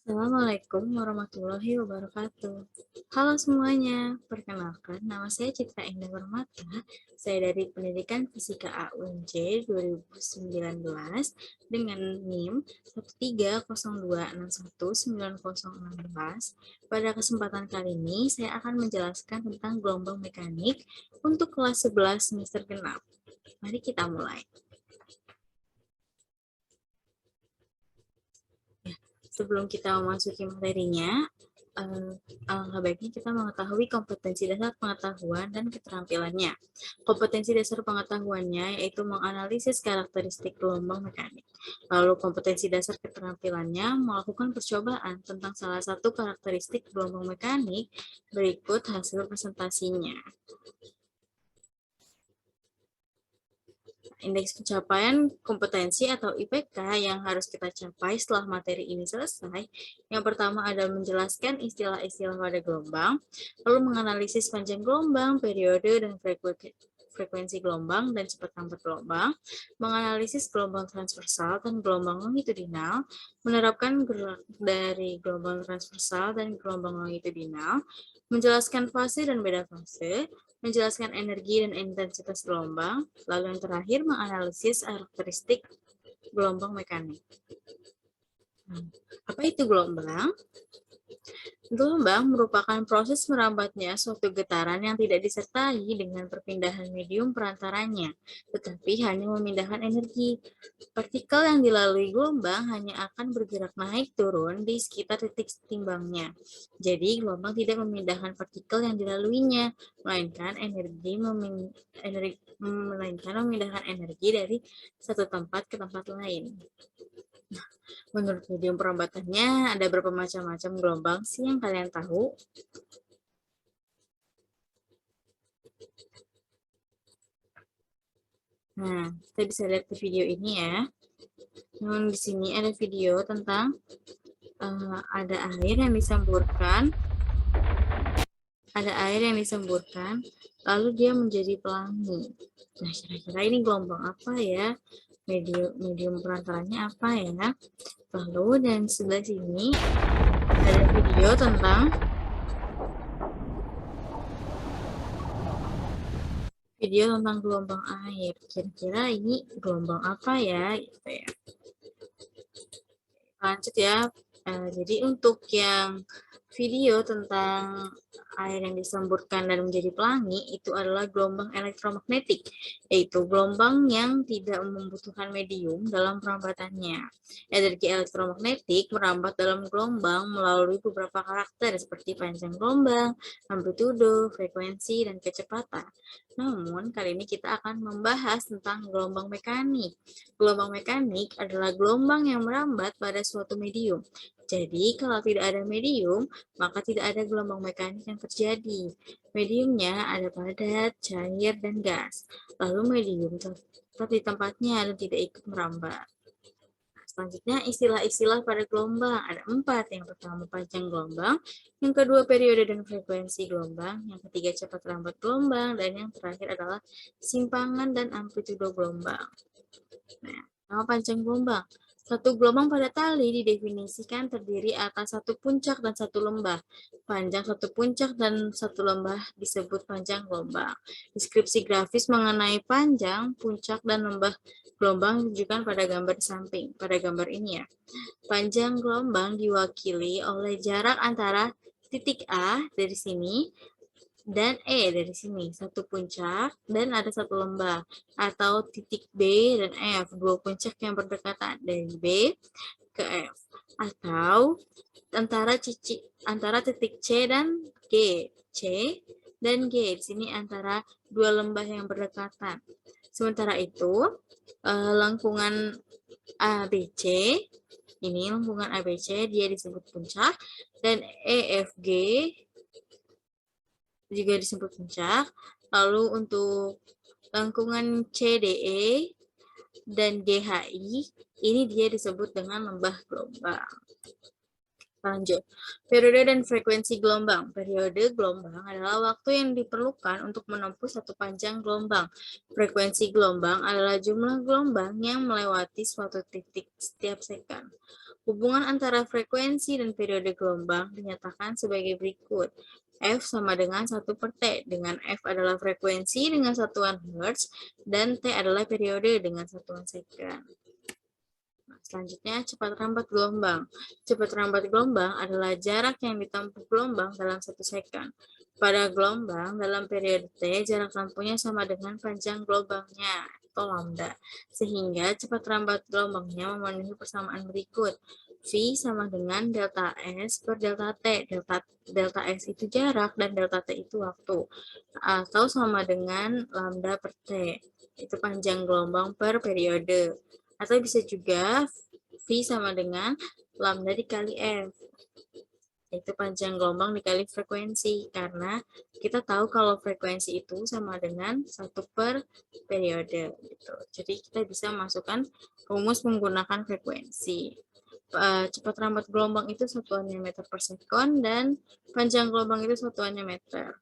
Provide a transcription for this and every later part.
Assalamualaikum warahmatullahi wabarakatuh. Halo semuanya, perkenalkan nama saya Citra Indah Permata. Saya dari Pendidikan Fisika A.U.N.J 2019 dengan NIM 13026190016. Pada kesempatan kali ini saya akan menjelaskan tentang gelombang mekanik untuk kelas 11 semester genap. Mari kita mulai. Sebelum kita memasuki materinya, alangkah baiknya kita mengetahui kompetensi dasar pengetahuan dan keterampilannya. Kompetensi dasar pengetahuannya yaitu menganalisis karakteristik gelombang mekanik. Lalu kompetensi dasar keterampilannya melakukan percobaan tentang salah satu karakteristik gelombang mekanik. Berikut hasil presentasinya. Indeks pencapaian kompetensi atau IPK yang harus kita capai setelah materi ini selesai. Yang pertama adalah menjelaskan istilah-istilah pada gelombang, lalu menganalisis panjang gelombang, periode, dan frekuensi gelombang dan cepat lambat gelombang, menganalisis gelombang transversal dan gelombang longitudinal, menerapkan gerak dari gelombang transversal dan gelombang longitudinal, menjelaskan fase dan beda fase, menjelaskan energi dan intensitas gelombang, lalu yang terakhir menganalisis karakteristik gelombang mekanik. Apa itu gelombang? Gelombang merupakan proses merambatnya suatu getaran yang tidak disertai dengan perpindahan medium perantaranya, tetapi hanya memindahkan energi. Partikel yang dilalui gelombang hanya akan bergerak naik turun di sekitar titik timbangnya. Jadi, gelombang tidak memindahkan partikel yang dilaluinya, melainkan memindahkan energi dari satu tempat ke tempat lain. Menurut medium perambatannya, ada berapa macam-macam gelombang sih yang kalian tahu? Nah, kita bisa lihat di video ini ya. Di sini ada video tentang ada air yang disemburkan, lalu dia menjadi pelangi. Nah, kira-kira ini gelombang apa ya? Medium perantaranya apa ya? Lalu dan sebelah sini ada video tentang gelombang air. Kira-kira ini gelombang apa ya? Gitu ya. Lanjut ya. Jadi untuk yang video tentang air yang disemburkan dan menjadi pelangi itu adalah gelombang elektromagnetik, yaitu gelombang yang tidak membutuhkan medium dalam perambatannya. Energi elektromagnetik merambat dalam gelombang melalui beberapa karakter seperti panjang gelombang, amplitudo, frekuensi, dan kecepatan. Namun, kali ini kita akan membahas tentang gelombang mekanik. Gelombang mekanik adalah gelombang yang merambat pada suatu medium. Jadi, kalau tidak ada medium, maka tidak ada gelombang mekanik yang terjadi. Mediumnya ada padat, cair, dan gas. Lalu medium tetap di tempatnya dan tidak ikut merambat. Selanjutnya, istilah-istilah pada gelombang. Ada 4. Yang pertama, panjang gelombang. Yang kedua, periode dan frekuensi gelombang. Yang ketiga, cepat lambat gelombang. Dan yang terakhir adalah simpangan dan amplitudo gelombang. Nah, panjang gelombang. Satu gelombang pada tali didefinisikan terdiri atas satu puncak dan satu lembah. Panjang satu puncak dan satu lembah disebut panjang gelombang. Deskripsi grafis mengenai panjang, puncak, dan lembah gelombang ditunjukkan pada gambar di samping. Pada gambar ini ya. Panjang gelombang diwakili oleh jarak antara titik A dari sini dan E dari sini, satu puncak dan ada satu lembah, atau titik B dan F, dua puncak yang berdekatan dari B ke F, atau antara titik C dan G, C dan G di sini antara dua lembah yang berdekatan. Sementara itu, lengkungan ABC ini lengkungan ABC dia disebut puncak dan EFG juga disebut puncak. Lalu untuk lengkungan CDE dan GHI, ini dia disebut dengan lembah gelombang. Lanjut, periode dan frekuensi gelombang. Periode gelombang adalah waktu yang diperlukan untuk menempuh satu panjang gelombang. Frekuensi gelombang adalah jumlah gelombang yang melewati suatu titik setiap sekon. Hubungan antara frekuensi dan periode gelombang dinyatakan sebagai berikut. F sama dengan 1/T, dengan F adalah frekuensi dengan satuan Hertz, dan T adalah periode dengan satuan second. Nah, selanjutnya, cepat rambat gelombang. Cepat rambat gelombang adalah jarak yang ditempuh gelombang dalam 1 second. Pada gelombang, dalam periode T, jarak tempuhnya sama dengan panjang gelombangnya, atau lambda. Sehingga cepat rambat gelombangnya memenuhi persamaan berikut. V sama dengan delta S per delta T. Delta S itu jarak dan delta T itu waktu. Atau sama dengan lambda per T. Itu panjang gelombang per periode. Atau bisa juga V sama dengan lambda dikali F. Itu panjang gelombang dikali frekuensi. Karena kita tahu kalau frekuensi itu sama dengan 1 per periode. Gitu. Jadi kita bisa masukkan rumus menggunakan frekuensi. Cepat rambat gelombang itu satuannya meter per sekon, dan panjang gelombang itu satuannya meter.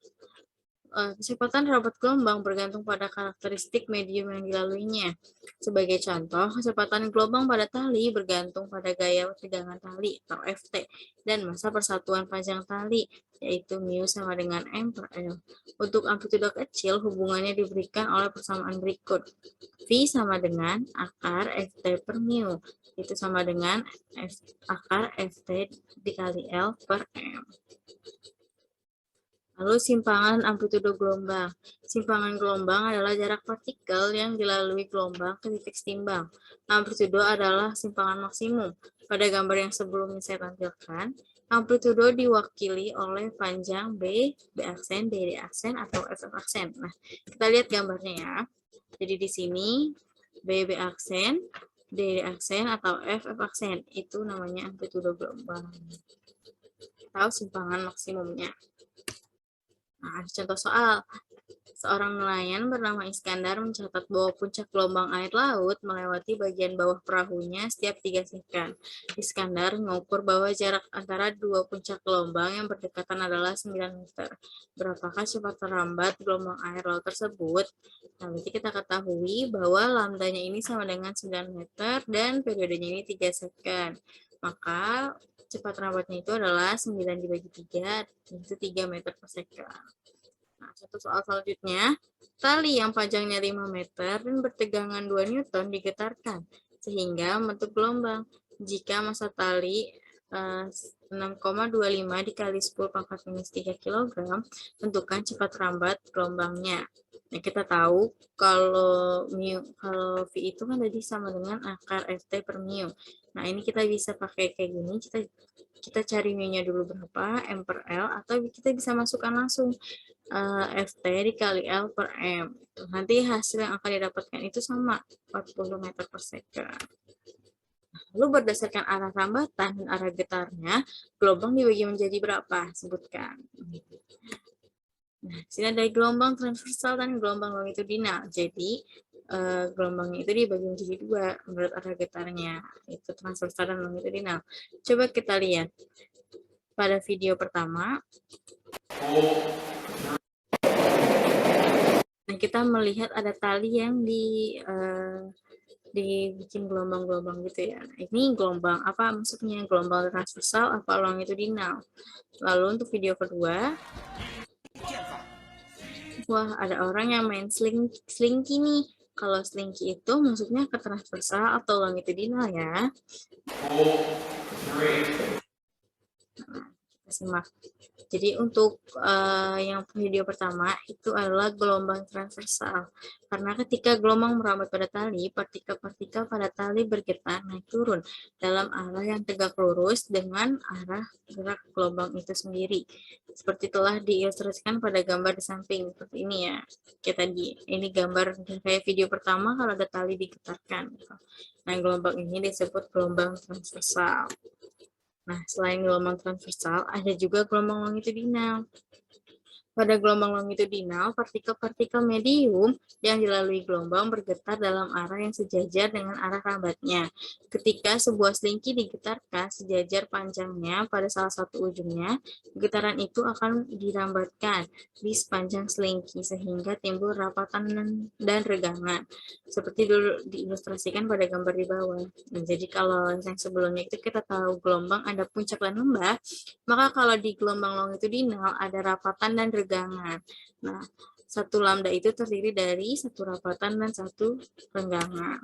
Kecepatan rambat gelombang bergantung pada karakteristik medium yang dilaluinya. Sebagai contoh, kecepatan gelombang pada tali bergantung pada gaya tegangan tali atau Ft dan massa persatuan panjang tali, yaitu mu sama dengan m per L. Untuk amplitudo kecil, hubungannya diberikan oleh persamaan berikut. V sama dengan akar Ft per mu. Itu sama dengan akar Ft dikali L per M. Lalu simpangan amplitudo gelombang. Simpangan gelombang adalah jarak partikel yang dilalui gelombang ke titik setimbang. Amplitudo adalah simpangan maksimum. Pada gambar yang sebelumnya saya tampilkan, amplitudo diwakili oleh panjang B, B aksen, D aksen, atau F aksen. Nah, kita lihat gambarnya ya. Jadi di sini B aksen, D aksen, atau F aksen. Itu namanya amplitudo gelombang. Atau simpangan maksimumnya. Nah, contoh soal. Seorang nelayan bernama Iskandar mencatat bahwa puncak gelombang air laut melewati bagian bawah perahunya setiap 3 second. Iskandar mengukur bahwa jarak antara dua puncak gelombang yang berdekatan adalah 9 meter. Berapakah cepat rambat gelombang air laut tersebut? Nah, berarti kita ketahui bahwa lambdanya ini sama dengan 9 meter dan periodenya ini 3 second. Maka cepat rambatnya itu adalah 9 dibagi 3, itu 3 meter per second. Nah, satu soal selanjutnya, tali yang panjangnya 5 meter dan bertegangan 2 Newton digetarkan, sehingga membentuk gelombang. Jika massa tali 6,25 dikali 10 pangkat minus 3 kg, tentukan cepat rambat gelombangnya. Nah, kita tahu kalau V itu kan tadi sama dengan akar Ft per mu. Nah, ini kita bisa pakai kayak gini, kita cari mu-nya dulu berapa, M per L, atau kita bisa masukkan langsung Ft dikali L per M. Nanti hasil yang akan didapatkan itu sama, 40 meter per second. Lalu berdasarkan arah rambatan dan arah getarnya, gelombang dibagi menjadi berapa? Sebutkan. Nah, di sini ada gelombang transversal dan gelombang longitudinal. Jadi, gelombangnya itu dibagi menjadi dua menurut arah getarnya, itu transversal dan longitudinal. Coba kita lihat. Pada video pertama, nah, kita melihat ada tali yang dibikin gelombang-gelombang gitu ya. Nah, ini gelombang apa maksudnya? Gelombang transversal apa longitudinal? Lalu untuk video kedua, wah ada orang yang main slinky nih. Kalau slinky itu maksudnya ke transversal atau longitudinal ya. Nah, kita simak. Jadi untuk yang video pertama itu adalah gelombang transversal. Karena ketika gelombang merambat pada tali, partikel-partikel pada tali bergetar naik turun dalam arah yang tegak lurus dengan arah gerak gelombang itu sendiri. Seperti telah diilustrasikan pada gambar di samping seperti ini ya. Kayak tadi, ini gambar kayak video pertama kalau ada tali digetarkan. Nah, gelombang ini disebut gelombang transversal. Nah, selain gelombang transversal, ada juga gelombang longitudinal. Pada gelombang longitudinal, partikel-partikel medium yang dilalui gelombang bergetar dalam arah yang sejajar dengan arah rambatnya. Ketika sebuah selingki digetarkan sejajar panjangnya pada salah satu ujungnya, getaran itu akan dirambatkan di sepanjang selingki sehingga timbul rapatan dan regangan. Seperti dulu diilustrasikan pada gambar di bawah. Nah, jadi kalau yang sebelumnya itu kita tahu gelombang ada puncak dan lembah, maka kalau di gelombang longitudinal ada rapatan dan regangan. Nah, satu lambda itu terdiri dari satu rapatan dan satu renggangan.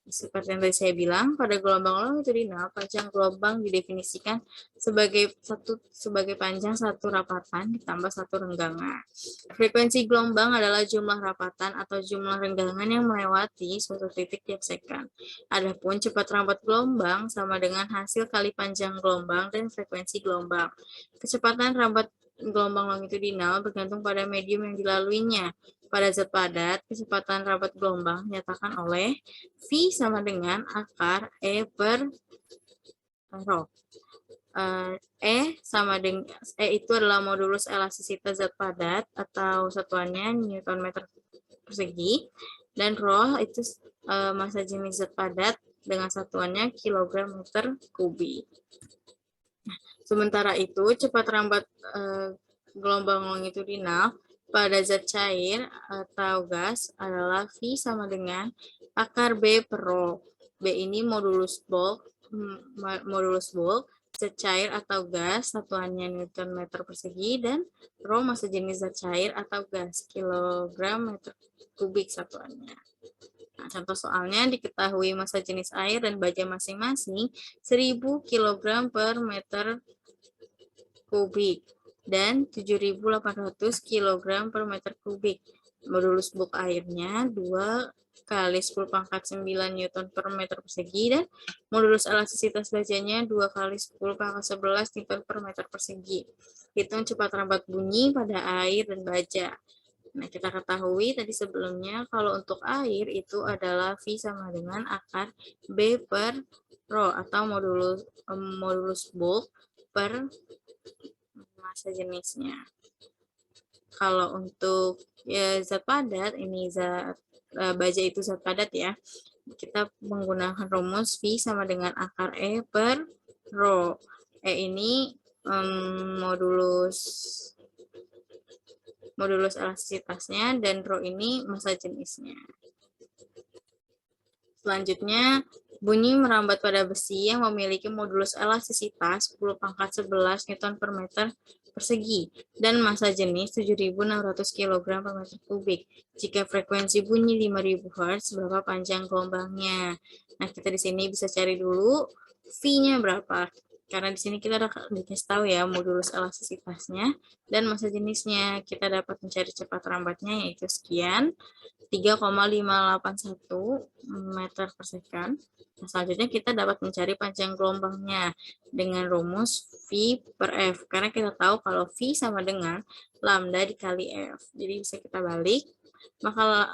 Seperti yang tadi saya bilang, pada gelombang longitudinal, panjang gelombang didefinisikan sebagai panjang satu rapatan ditambah satu renggangan. Frekuensi gelombang adalah jumlah rapatan atau jumlah renggangan yang melewati suatu titik tiap sekon. Adapun cepat rambat gelombang sama dengan hasil kali panjang gelombang dan frekuensi gelombang. Kecepatan rambat gelombang longitudinal bergantung pada medium yang dilaluinya. Pada zat padat, kecepatan rambat gelombang dinyatakan oleh V sama dengan akar E per rho. E itu adalah modulus elastisitas zat padat atau satuannya Newton meter persegi, dan rho itu massa jenis zat padat dengan satuannya kilogram meter kubik. Sementara itu, cepat rambat gelombang longitudinal pada zat cair atau gas adalah V sama dengan akar B per rho. B ini modulus bulk, zat cair atau gas, satuannya Newton meter persegi, dan rho massa jenis zat cair atau gas, kilogram meter kubik satuannya. Nah, contoh soalnya diketahui massa jenis air dan baja masing-masing 1000 kg per meter kubik dan 7.800 kg per meter kubik. Modulus bulk airnya 2 kali 10 pangkat 9 Newton per meter persegi dan modulus elastisitas bajanya 2 kali 10 pangkat 11 Newton per meter persegi. Hitung cepat rambat bunyi pada air dan baja. Nah, kita ketahui tadi sebelumnya kalau untuk air itu adalah V sama dengan akar B per rho atau modulus bulk per massa jenisnya. Kalau untuk zat padat, ini baja itu zat padat ya, kita menggunakan rumus V sama dengan akar E per rho. E ini modulus elastisitasnya dan rho ini massa jenisnya. Selanjutnya, bunyi merambat pada besi yang memiliki modulus elastisitas 10 pangkat 11 Newton per meter persegi dan massa jenis 7.600 kg per meter kubik. Jika frekuensi bunyi 5.000 Hz, berapa panjang gelombangnya? Nah, kita di sini bisa cari dulu V-nya berapa. Karena di sini kita udah dikasih tahu ya modulus elastisitasnya dan massa jenisnya. Kita dapat mencari cepat rambatnya yaitu sekian. 3,581 meter per second. Nah, selanjutnya kita dapat mencari panjang gelombangnya dengan rumus V per F. Karena kita tahu kalau V sama dengan lambda dikali F. Jadi bisa kita balik. Maka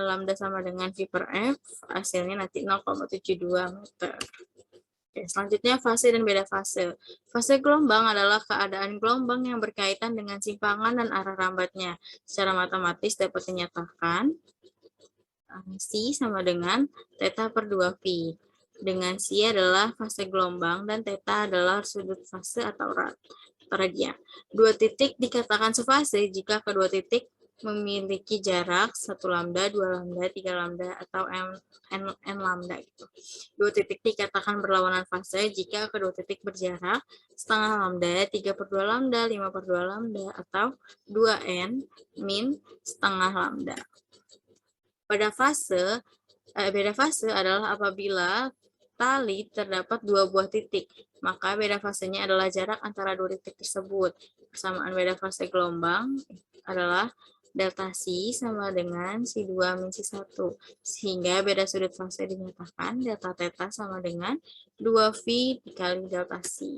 lambda sama dengan V per F, hasilnya nanti 0,72 meter. Oke, selanjutnya fase dan beda fase. Fase gelombang adalah keadaan gelombang yang berkaitan dengan simpangan dan arah rambatnya. Secara matematis dapat dinyatakan C sama dengan theta per 2pi. Dengan C adalah fase gelombang dan theta adalah sudut fase atau radian. Dua titik dikatakan sefase jika kedua titik memiliki jarak 1 lambda, 2 lambda, 3 lambda, atau n lambda. Gitu. Dua titik dikatakan berlawanan fase jika kedua titik berjarak setengah lambda, 3 per 2 lambda, 5 per 2 lambda, atau 2n min setengah lambda. Pada beda fase adalah apabila tali terdapat dua buah titik, maka beda fasenya adalah jarak antara dua titik tersebut. Persamaan beda fase gelombang adalah delta C sama dengan C2 min C1, sehingga beda sudut fase dinyatakan delta theta sama dengan 2V dikali delta C.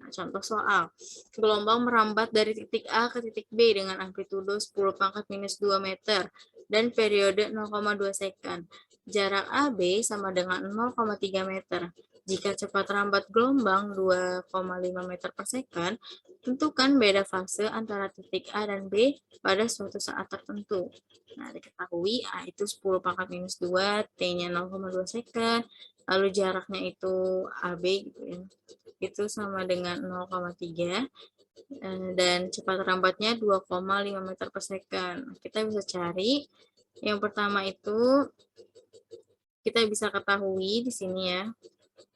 Nah, contoh soal, gelombang merambat dari titik A ke titik B dengan amplitudo 10 pangkat minus 2 meter dan periode 0,2 second. Jarak AB sama dengan 0,3 meter. Jika cepat rambat gelombang 2,5 meter per second, tentukan beda fase antara titik A dan B pada suatu saat tertentu. Nah, diketahui A itu 10 pangkat minus 2, T-nya 0,2 second, lalu jaraknya itu AB gitu ya. Itu sama dengan 0,3 dan cepat rambatnya 2,5 meter per second. Kita bisa cari yang pertama itu kita bisa ketahui di sini ya.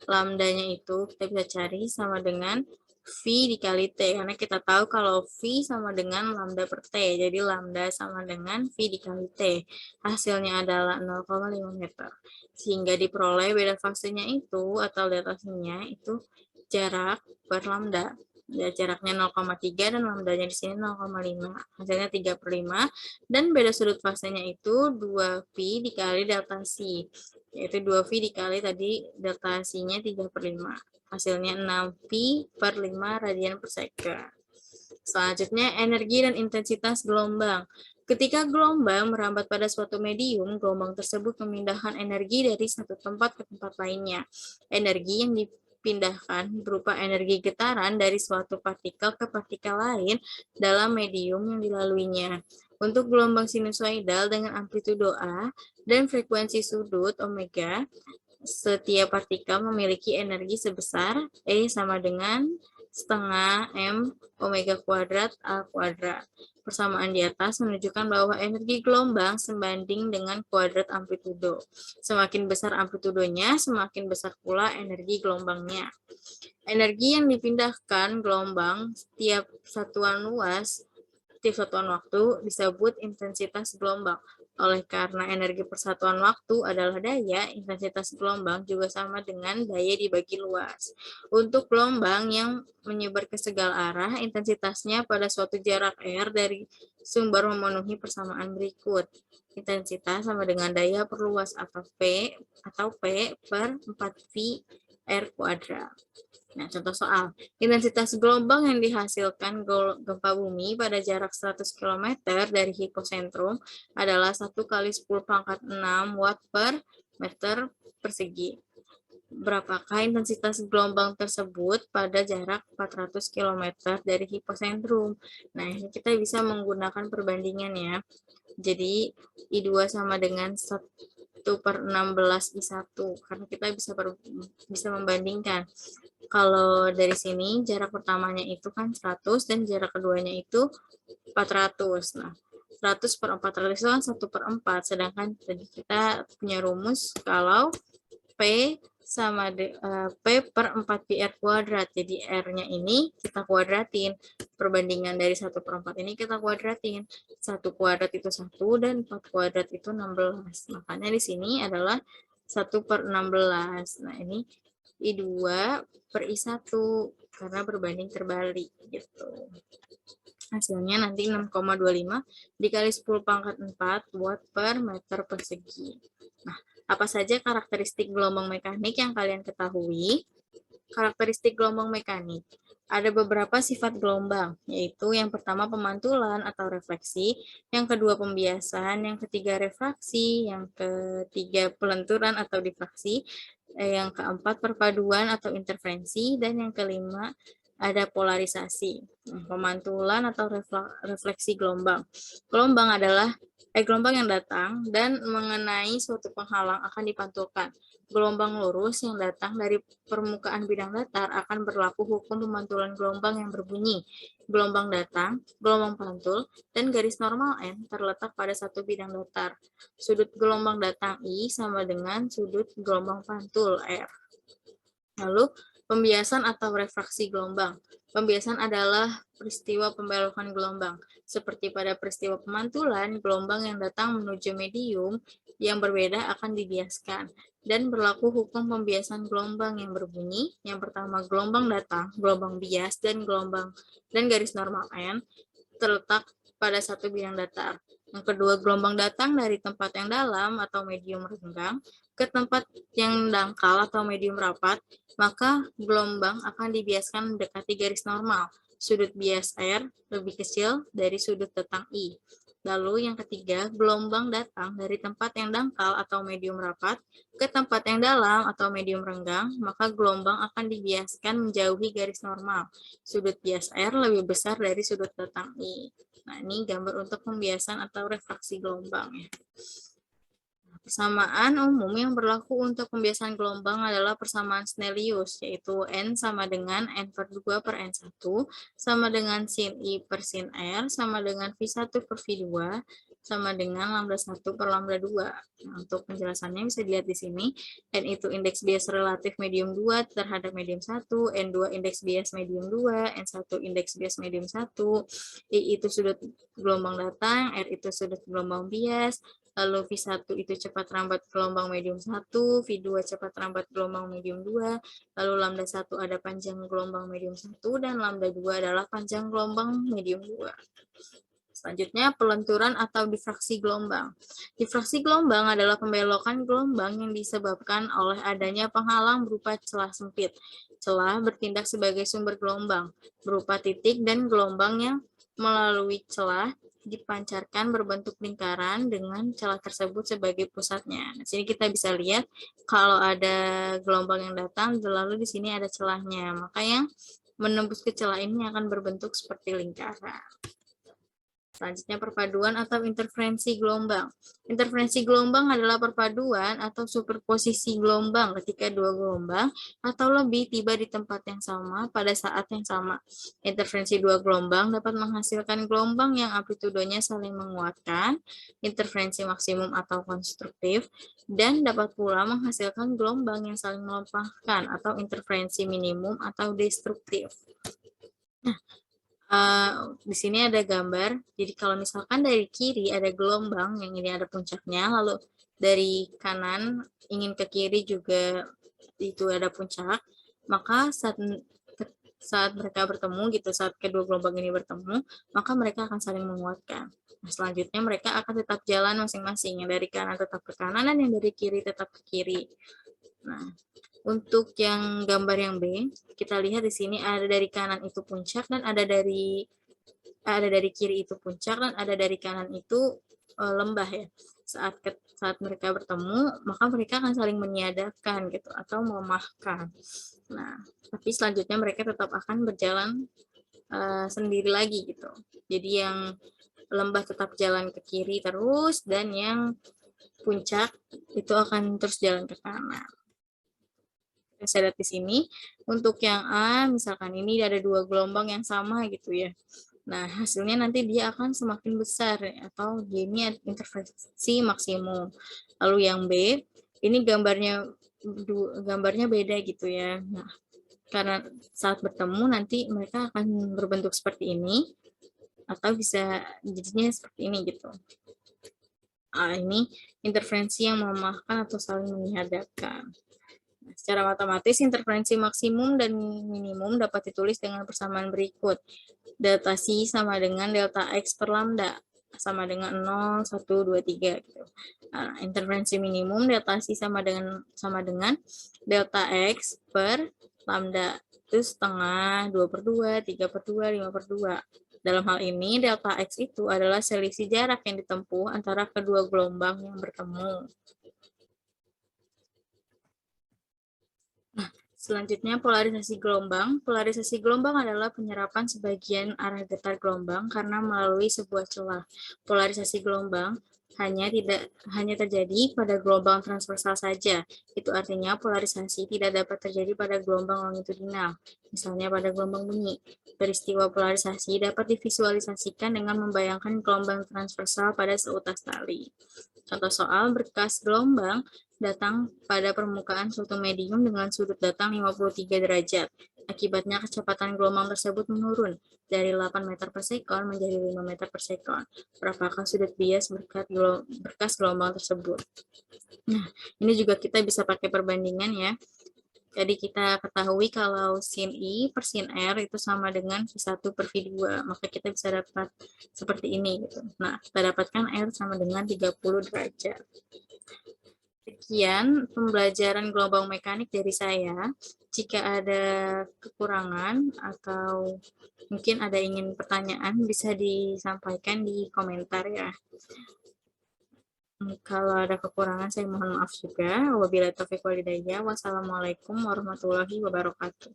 Lambdanya itu kita bisa cari sama dengan V dikali T, karena kita tahu kalau V sama dengan lambda per T, jadi lambda sama dengan V dikali T. Hasilnya adalah 0,5 meter. Sehingga diperoleh beda fasenya itu, atau deltasinya itu jarak per lambda. Ya, jaraknya 0,3 dan lambdanya di sini 0,5. Hasilnya 3/5. Dan beda sudut fasenya itu 2V dikali deltasi, yaitu 2V dikali tadi deltasinya 3/5. Hasilnya 6V/5 radian per second. Selanjutnya, energi dan intensitas gelombang. Ketika gelombang merambat pada suatu medium, gelombang tersebut memindahkan energi dari satu tempat ke tempat lainnya. Energi yang dipindahkan berupa energi getaran dari suatu partikel ke partikel lain dalam medium yang dilaluinya. Untuk gelombang sinusoidal dengan amplitudo A dan frekuensi sudut omega, setiap partikel memiliki energi sebesar E sama dengan setengah M omega kuadrat A kuadrat. Persamaan di atas menunjukkan bahwa energi gelombang sebanding dengan kuadrat amplitudo. Semakin besar amplitudonya, semakin besar pula energi gelombangnya. Energi yang dipindahkan gelombang setiap satuan luas, setiap satuan waktu disebut intensitas gelombang. Oleh karena energi persatuan waktu adalah daya, intensitas gelombang juga sama dengan daya dibagi luas. Untuk gelombang yang menyebar ke segala arah, intensitasnya pada suatu jarak R dari sumber memenuhi persamaan berikut. Intensitas sama dengan daya per luas atau P per 4V R kuadrat. Nah, contoh soal. Intensitas gelombang yang dihasilkan gempa bumi pada jarak 100 km dari hipocentrum adalah 1 kali 10 pangkat 6 watt per meter persegi. Berapakah intensitas gelombang tersebut pada jarak 400 km dari hipocentrum? Nah, ini kita bisa menggunakan perbandingan ya. Jadi, I2 sama dengan 1/16 I1, karena kita bisa membandingkan. Kalau dari sini jarak pertamanya itu kan 100 dan jarak keduanya itu 400. Nah, 100/400 itu kan 1/4, sedangkan tadi kita punya rumus kalau P sama P per 4PR kuadrat. Jadi R-nya ini kita kuadratin. Perbandingan dari 1/4 ini kita kuadratin. 1 kuadrat itu 1 dan 4 kuadrat itu 16. Makanya di sini adalah 1/16. Nah, ini I2 per I1 karena berbanding terbalik gitu. Hasilnya nanti 6,25 dikali 10 pangkat 4 watt per meter persegi. Nah, apa saja karakteristik gelombang mekanik yang kalian ketahui? Karakteristik gelombang mekanik. Ada beberapa sifat gelombang, yaitu yang pertama pemantulan atau refleksi, yang kedua pembiasan, yang ketiga refraksi, yang ketiga pelenturan atau difraksi, yang keempat perpaduan atau interferensi, dan yang kelima ada polarisasi. Pemantulan atau refleksi gelombang. Gelombang yang datang dan mengenai suatu penghalang akan dipantulkan. Gelombang lurus yang datang dari permukaan bidang datar akan berlaku hukum pemantulan gelombang yang berbunyi gelombang datang, gelombang pantul, dan garis normal N terletak pada satu bidang datar. Sudut gelombang datang I sama dengan sudut gelombang pantul R. Lalu, pembiasan atau refraksi gelombang. Pembiasan adalah peristiwa pembelokan gelombang. Seperti pada peristiwa pemantulan, gelombang yang datang menuju medium yang berbeda akan dibiaskan. Dan berlaku hukum pembiasan gelombang yang berbunyi, yang pertama gelombang datang, gelombang bias, dan garis normal N terletak pada satu bidang datar. Yang kedua, gelombang datang dari tempat yang dalam atau medium renggang ke tempat yang dangkal atau medium rapat, maka gelombang akan dibiaskan mendekati garis normal. Sudut bias R lebih kecil dari sudut datang I. Lalu yang ketiga, gelombang datang dari tempat yang dangkal atau medium rapat ke tempat yang dalam atau medium renggang, maka gelombang akan dibiaskan menjauhi garis normal. Sudut bias R lebih besar dari sudut datang I. Nah, ini gambar untuk pembiasan atau refraksi gelombang ya. Persamaan umum yang berlaku untuk pembiasaan gelombang adalah persamaan Snellius, yaitu N sama dengan N/2 per N1, sama dengan sin I per sin R, sama dengan V1 per V2, sama dengan lambda 1 per lambda 2. Nah, untuk penjelasannya bisa dilihat di sini. N itu indeks bias relatif medium 2 terhadap medium 1, N2 indeks bias medium 2, N1 indeks bias medium 1, I itu sudut gelombang datang, R itu sudut gelombang bias, lalu V1 itu cepat rambat gelombang medium 1, V2 cepat rambat gelombang medium 2, lalu lambda 1 ada panjang gelombang medium 1, dan lambda 2 adalah panjang gelombang medium 2. Selanjutnya, pelenturan atau difraksi gelombang. Difraksi gelombang adalah pembelokan gelombang yang disebabkan oleh adanya penghalang berupa celah sempit. Celah bertindak sebagai sumber gelombang, berupa titik dan gelombang yang melalui celah dipancarkan berbentuk lingkaran dengan celah tersebut sebagai pusatnya. Nah, sini kita bisa lihat kalau ada gelombang yang datang, lalu di sini ada celahnya. Maka yang menembus ke celah ini akan berbentuk seperti lingkaran. Selanjutnya, perpaduan atau interferensi gelombang. Interferensi gelombang adalah perpaduan atau superposisi gelombang ketika dua gelombang atau lebih tiba di tempat yang sama pada saat yang sama. Interferensi dua gelombang dapat menghasilkan gelombang yang amplitudenya saling menguatkan, interferensi maksimum atau konstruktif, dan dapat pula menghasilkan gelombang yang saling melemahkan atau interferensi minimum atau destruktif. Nah, di sini ada gambar. Jadi kalau misalkan dari kiri ada gelombang, yang ini ada puncaknya, lalu dari kanan ingin ke kiri juga itu ada puncak, maka saat mereka bertemu gitu, saat kedua gelombang ini bertemu, maka mereka akan saling menguatkan. Nah, selanjutnya mereka akan tetap jalan masing-masing, yang dari kanan tetap ke kanan dan yang dari kiri tetap ke kiri. Nah, untuk yang gambar yang B, kita lihat di sini ada dari kanan itu puncak dan ada dari kiri itu puncak dan ada dari kanan itu lembah ya. Saat mereka bertemu, maka mereka akan saling meniadakan gitu atau melemahkan. Nah, tapi selanjutnya mereka tetap akan berjalan sendiri lagi gitu. Jadi yang lembah tetap jalan ke kiri terus dan yang puncak itu akan terus jalan ke kanan. Saya lihat di sini, untuk yang A, misalkan ini ada dua gelombang yang sama gitu ya. Nah, hasilnya nanti dia akan semakin besar, atau ini interferensi maksimum. Lalu yang B, ini gambarnya beda gitu ya. Nah, karena saat bertemu nanti mereka akan berbentuk seperti ini, atau bisa jadinya seperti ini gitu. Ini interferensi yang melemahkan atau saling menihadapkan. Secara matematis, interferensi maksimum dan minimum dapat ditulis dengan persamaan berikut. Delta C sama dengan delta X per lambda, sama dengan 0, 1, 2, 3. Gitu. Nah, interferensi minimum delta C sama dengan delta X per lambda. Itu setengah, 2 per 2, 3 per 2, 5 per 2. Dalam hal ini, delta X itu adalah selisih jarak yang ditempuh antara kedua gelombang yang bertemu. Selanjutnya, polarisasi gelombang. Polarisasi gelombang adalah penyerapan sebagian arah getar gelombang karena melalui sebuah celah. Polarisasi gelombang hanya terjadi pada gelombang transversal saja. Itu artinya polarisasi tidak dapat terjadi pada gelombang longitudinal, misalnya pada gelombang bunyi. Peristiwa polarisasi dapat divisualisasikan dengan membayangkan gelombang transversal pada seutas tali. Contoh soal, berkas gelombang datang pada permukaan suatu medium dengan sudut datang 53 derajat. Akibatnya kecepatan gelombang tersebut menurun dari 8 meter per sekon menjadi 5 meter per sekon. Berapakah sudut bias berkas gelombang tersebut? Nah, ini juga kita bisa pakai perbandingan ya. Jadi kita ketahui kalau sin I per sin R itu sama dengan V1 per V2, maka kita bisa dapat seperti ini gitu. Nah, kita dapatkan R sama dengan 30 derajat. Sekian pembelajaran gelombang mekanik dari saya. Jika ada kekurangan atau mungkin ada ingin pertanyaan, bisa disampaikan di komentar ya. Kalau ada kekurangan, saya mohon maaf juga. Wabillahi taufiq walhidayah. Wassalamualaikum warahmatullahi wabarakatuh.